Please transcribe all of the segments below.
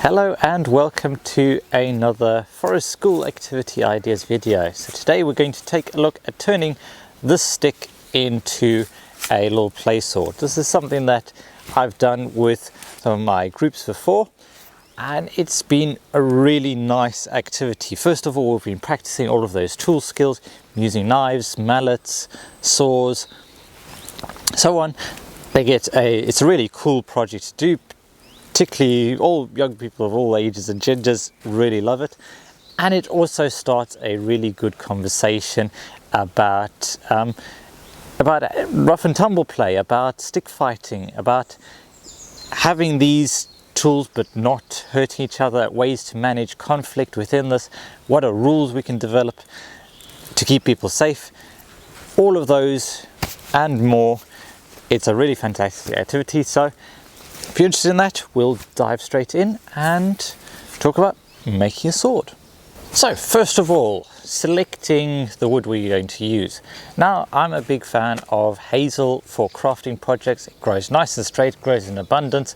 Hello and welcome to another Forest School Activity Ideas video. So today we're going to take a look at turning this stick into a little play sword. This is something that I've done with some of my groups before, and it's been a really nice activity. First of all, we've been practicing all of those tool skills, using knives, mallets, saws, so on. It's a really cool project to do. Particularly all young people of all ages and genders really love it, and it also starts a really good conversation about rough and tumble play, about stick fighting, about having these tools but not hurting each other, ways to manage conflict within this, what are rules we can develop to keep people safe, all of those and more. It's a really fantastic activity, so if you're interested in that, we'll dive straight in and talk about making a sword. So first of all, selecting the wood we're going to use. Now, I'm a big fan of hazel for crafting projects. It grows nice and straight, grows in abundance,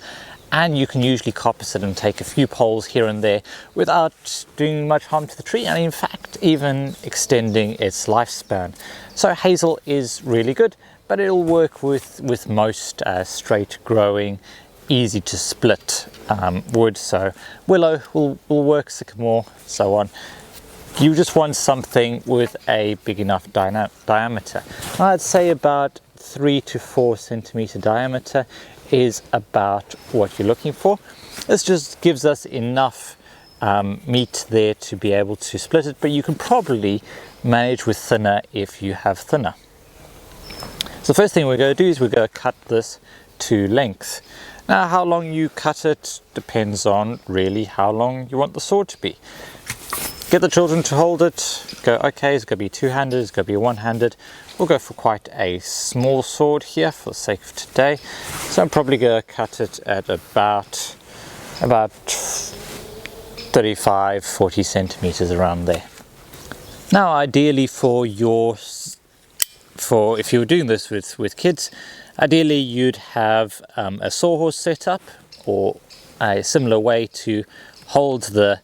and you can usually coppice it and take a few poles here and there without doing much harm to the tree, and in fact even extending its lifespan. So hazel is really good, but it'll work with most straight growing, easy to split wood. So willow will work, sycamore, so on. You just want something with a big enough diameter. I'd say about 3 to 4 centimeter diameter is about what you're looking for. This just gives us enough meat there to be able to split it, but you can probably manage with thinner if you have thinner. So the first thing we're going to do is we're going to cut this to length. Now, how long you cut it depends on really how long you want the sword to be. Get the children to hold it, go, okay, it's going to be two-handed, it's going to be one-handed. We'll go for quite a small sword here for the sake of today. So I'm probably going to cut it at about 35, 40 centimeters around there. Now, ideally if you were doing this with kids, ideally you'd have a sawhorse set up or a similar way to hold the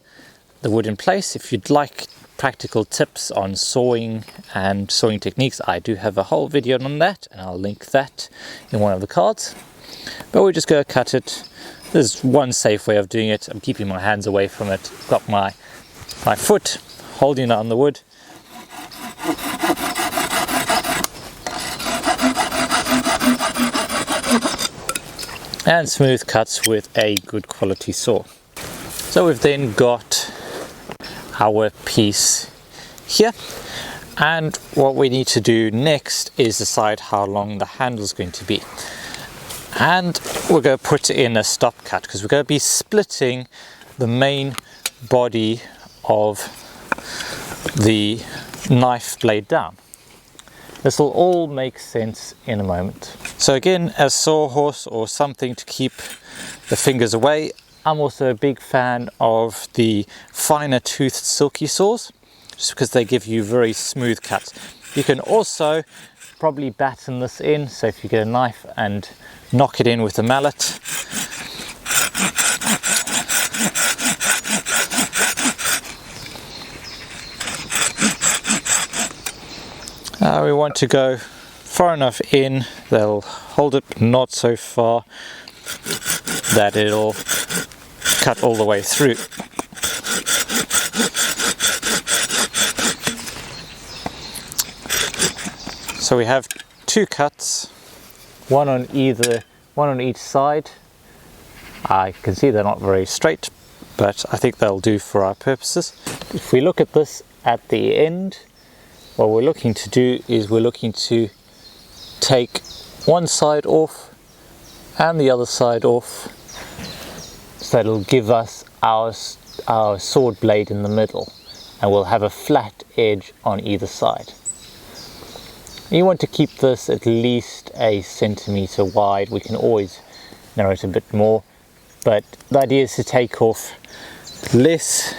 wood in place. If you'd like practical tips on sawing and sawing techniques, I do have a whole video on that, and I'll link that in one of the cards. But we're just going to cut it. There's one safe way of doing it. I'm keeping my hands away from it. Got my foot holding it on the wood. And smooth cuts with a good quality saw. So we've then got our piece here, and what we need to do next is decide how long the handle is going to be. And we're going to put in a stop cut because we're going to be splitting the main body of the knife blade down. This will all make sense in a moment. So again, a sawhorse or something to keep the fingers away. I'm also a big fan of the finer toothed silky saws, just because they give you very smooth cuts. You can also probably batten this in, so if you get a knife and knock it in with a mallet. We want to go far enough in, they'll hold it, but not so far that it'll cut all the way through. So we have 2 cuts, one on each side. I can see they're not very straight, but I think they'll do for our purposes. If we look at this at the end, what we're looking to do is we're looking to take one side off and the other side off, so it'll give us our sword blade in the middle, and we'll have a flat edge on either side. You want to keep this at least a centimeter wide. We can always narrow it a bit more, but the idea is to take off less.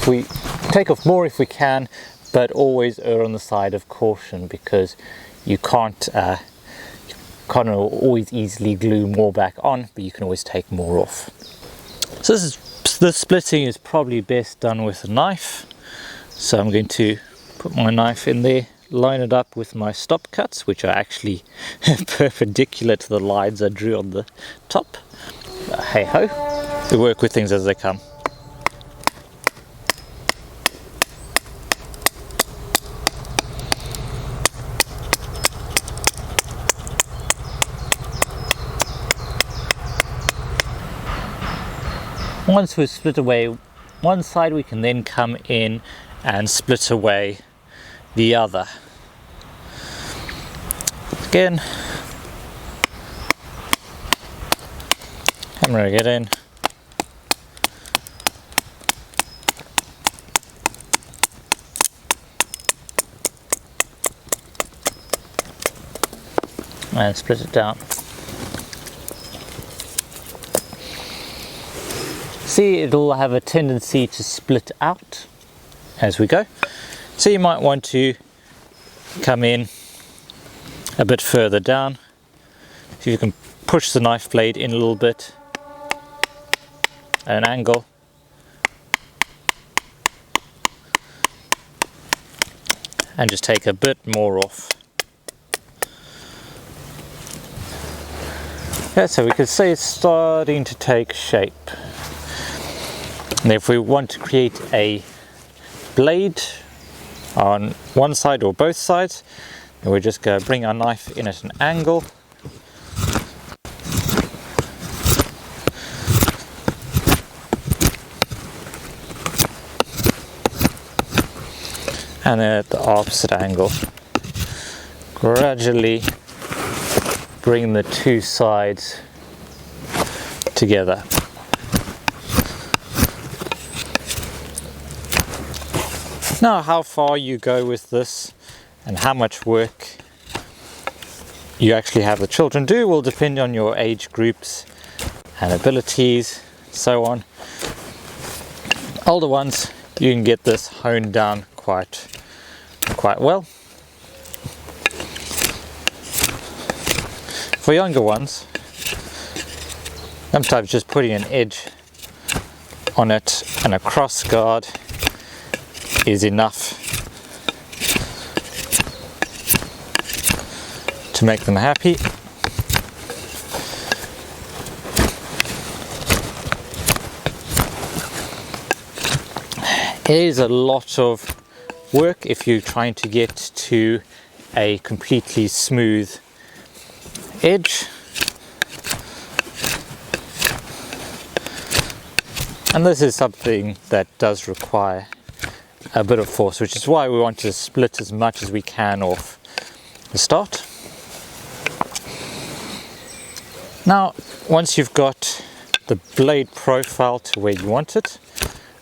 We take off more if we can, but always err on the side of caution, because you can't always easily glue more back on, but you can always take more off. So this is This splitting is probably best done with a knife, so I'm going to put my knife in there, line it up with my stop cuts, which are actually perpendicular to the lines I drew on the top. Hey ho, we work with things as they come. Once we've split away one side, we can then come in and split away the other. Again, hammer it in. And split it down. See, it'll have a tendency to split out as we go. So you might want to come in a bit further down. So you can push the knife blade in a little bit at an angle. And just take a bit more off. Yeah, so we could say it's starting to take shape. And if we want to create a blade on one side or both sides, then we're just going to bring our knife in at an angle. And then at the opposite angle, gradually bring the two sides together. Now, how far you go with this and how much work you actually have the children do will depend on your age groups and abilities, so on. Older ones, you can get this honed down quite well. For younger ones, sometimes just putting an edge on it and a cross guard is enough to make them happy. It is a lot of work if you're trying to get to a completely smooth edge. And this is something that does require a bit of force, which is why we want to split as much as we can off the start. Now, once you've got the blade profile to where you want it,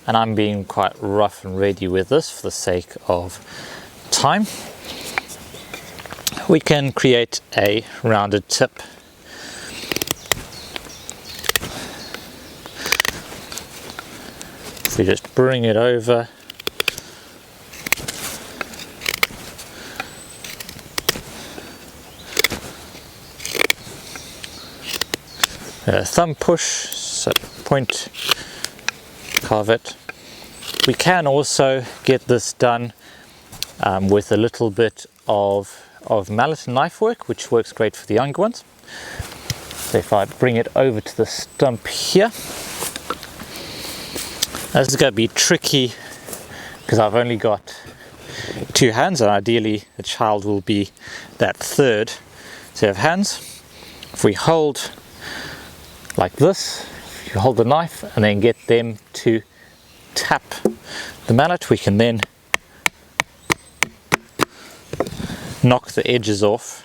and I'm being quite rough and ready with this for the sake of time, we can create a rounded tip. So just bring it over. Thumb push, so point, carve it. We can also get this done with a little bit of mallet and knife work, which works great for the younger ones. So if I bring it over to the stump here, this is going to be tricky because I've only got two hands, and ideally the child will be that third set of hands. If we hold like this, you hold the knife and then get them to tap the mallet, we can then knock the edges off.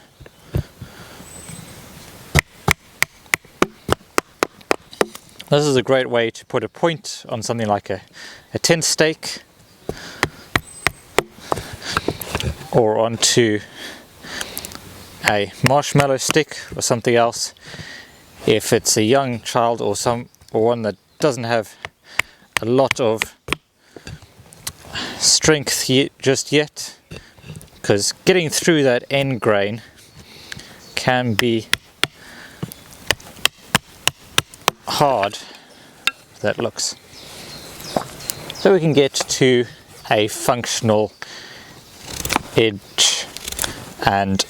This is a great way to put a point on something like a tent stake or onto a marshmallow stick or something else. If it's a young child or one that doesn't have a lot of strength just yet, because getting through that end grain can be hard. that looks. So we can get to a functional edge and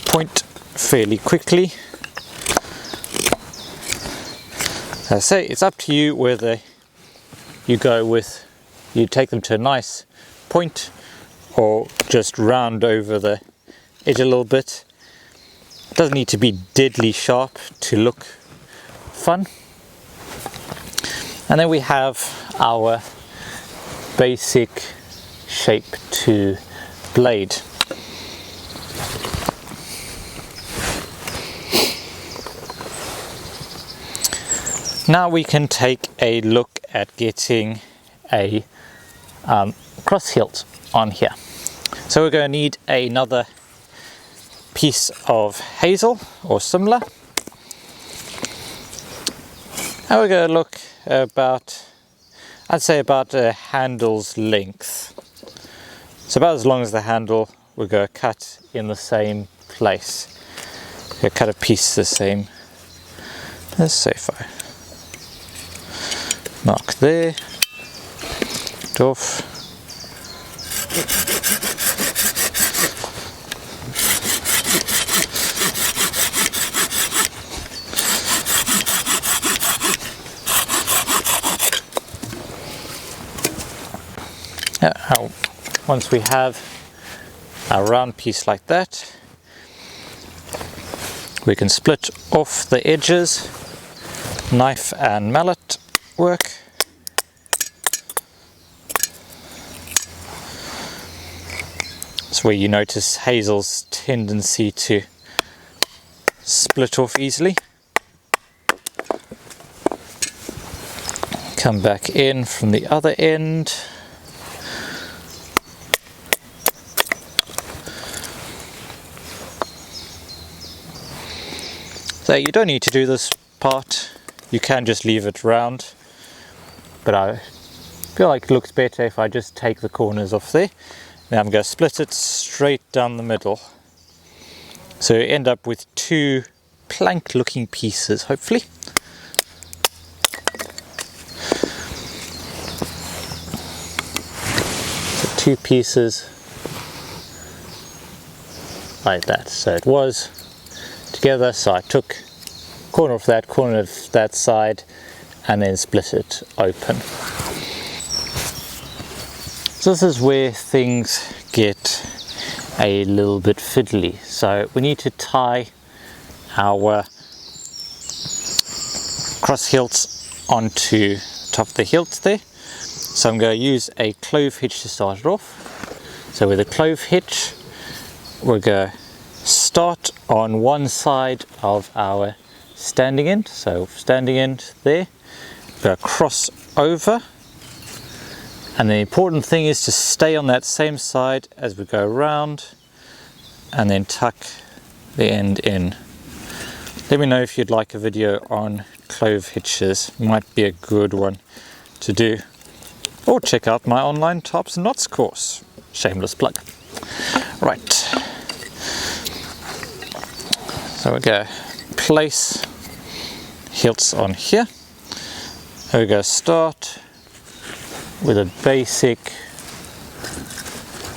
point fairly quickly. As I say, it's up to you whether you take them to a nice point or just round over the edge a little bit. It doesn't need to be deadly sharp to look fun. And then we have our basic shape to blade. Now we can take a look at getting a cross hilt on here. So we're going to need another piece of hazel or similar. And we're going to look about, I'd say about a handle's length. So about as long as the handle, we're going to cut in the same place. We're going to cut a piece the same. Let's say if I mark there, it off. Once we have a round piece like that, we can split off the edges, knife and mallet work. That's where you notice hazel's tendency to split off easily. Come back in from the other end. So you don't need to do this part, you can just leave it round, but I feel like it looks better if I just take the corners off there. Now I'm going to split it straight down the middle, so you end up with two plank looking pieces, hopefully. So two pieces like that. So it was together, so I took corner of that side and then split it open. So this is where things get a little bit fiddly. So we need to tie our cross hilts onto top of the hilt there. So I'm going to use a clove hitch to start it off. So with a clove hitch, we're going to start on one side of our standing end. So standing end there, go cross over, and the important thing is to stay on that same side as we go around and then tuck the end in. Let me know if you'd like a video on clove hitches, might be a good one to do, or check out my online tops and knots course. Shameless plug. Right, so we go place hilts on here. There we go, start with a basic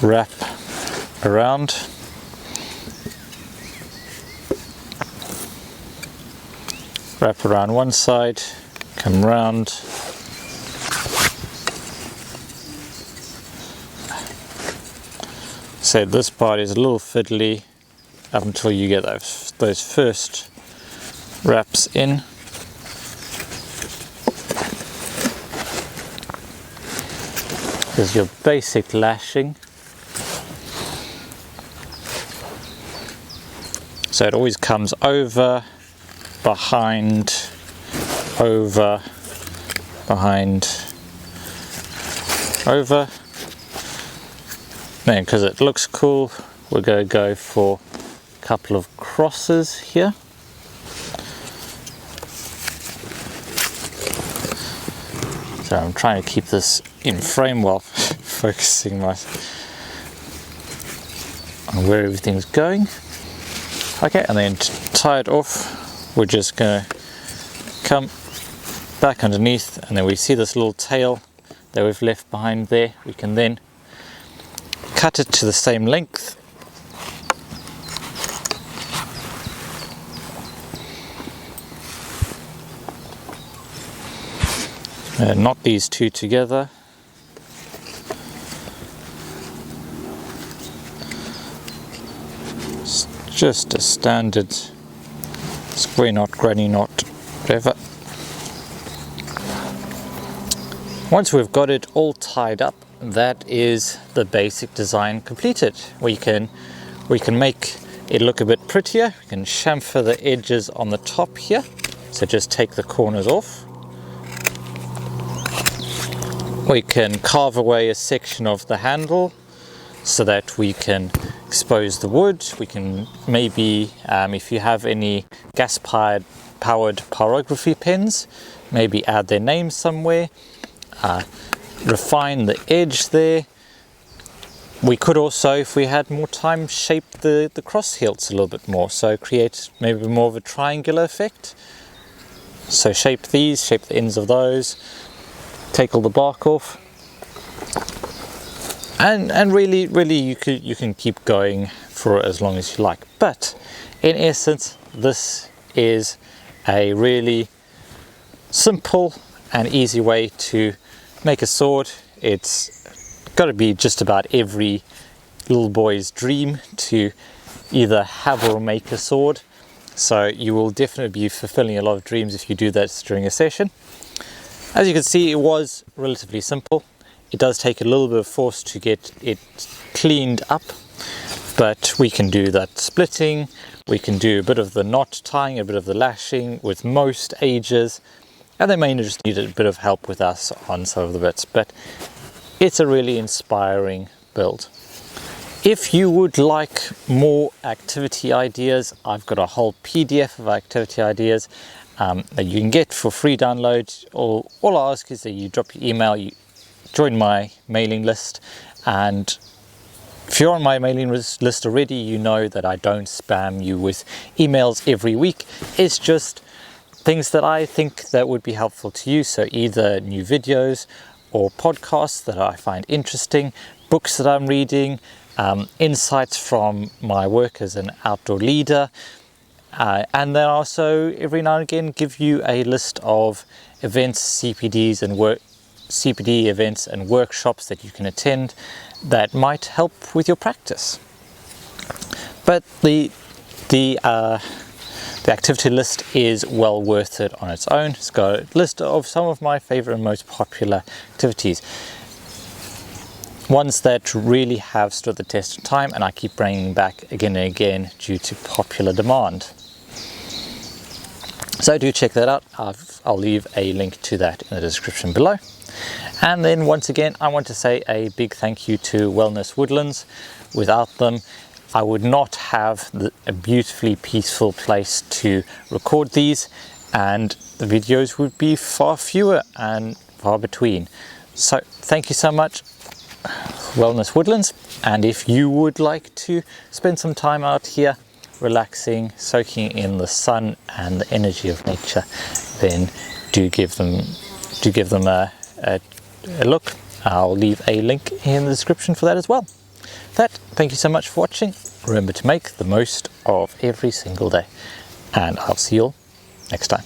wrap around. Wrap around one side, come round. So this part is a little fiddly up until you get those first wraps in. There's your basic lashing. So it always comes over, behind, over, behind, over. Then, because it looks cool, we're going to go for a couple of crosses here. So I'm trying to keep this in frame while focusing on where everything's going. Okay, and then to tie it off, we're just going to come back underneath, and then we see this little tail that we've left behind there. We can then cut it to the same length. Knot these two together. It's just a standard square knot, granny knot, whatever. Once we've got it all tied up, that is the basic design completed. We can make it look a bit prettier. We can chamfer the edges on the top here, so just take the corners off. We can carve away a section of the handle so that we can expose the wood. We can maybe, if you have any gas-powered pyrography pens, maybe add their name somewhere. Refine the edge there. We could also, if we had more time, shape the cross hilts a little bit more, so create maybe more of a triangular effect. So shape these, shape the ends of those, take all the bark off, and really you can keep going for as long as you like. But in essence, this is a really simple and easy way to make a sword. It's got to be just about every little boy's dream to either have or make a sword. So you will definitely be fulfilling a lot of dreams if you do that during a session. As you can see, it was relatively simple. It does take a little bit of force to get it cleaned up, but we can do that splitting, we can do a bit of the knot tying, a bit of the lashing with most ages, and they may just need a bit of help with us on some of the bits, but it's a really inspiring build. If you would like more activity ideas, I've got a whole PDF of activity ideas that you can get for free download. All I ask is that you drop your email, you join my mailing list, and if you're on my mailing list already, you know that I don't spam you with emails every week. It's just things that I think that would be helpful to you. So either new videos or podcasts that I find interesting, books that I'm reading, insights from my work as an outdoor leader, and then also every now and again give you a list of events, CPD events and workshops that you can attend that might help with your practice. But the activity list is well worth it on its own. It's got a list of some of my favorite and most popular activities, ones that really have stood the test of time, and I keep bringing back again and again due to popular demand. So do check that out. I'll leave a link to that in the description below. And then once again, I want to say a big thank you to Wellness Woodlands. Without them, I would not have a beautifully peaceful place to record these, and the videos would be far fewer and far between. So thank you so much, Wellness Woodlands. And if you would like to spend some time out here relaxing, soaking in the sun and the energy of nature, then do give them a look. I'll leave a link in the description for that as well. Thank you so much for watching. Remember to make the most of every single day, and I'll see you all next time.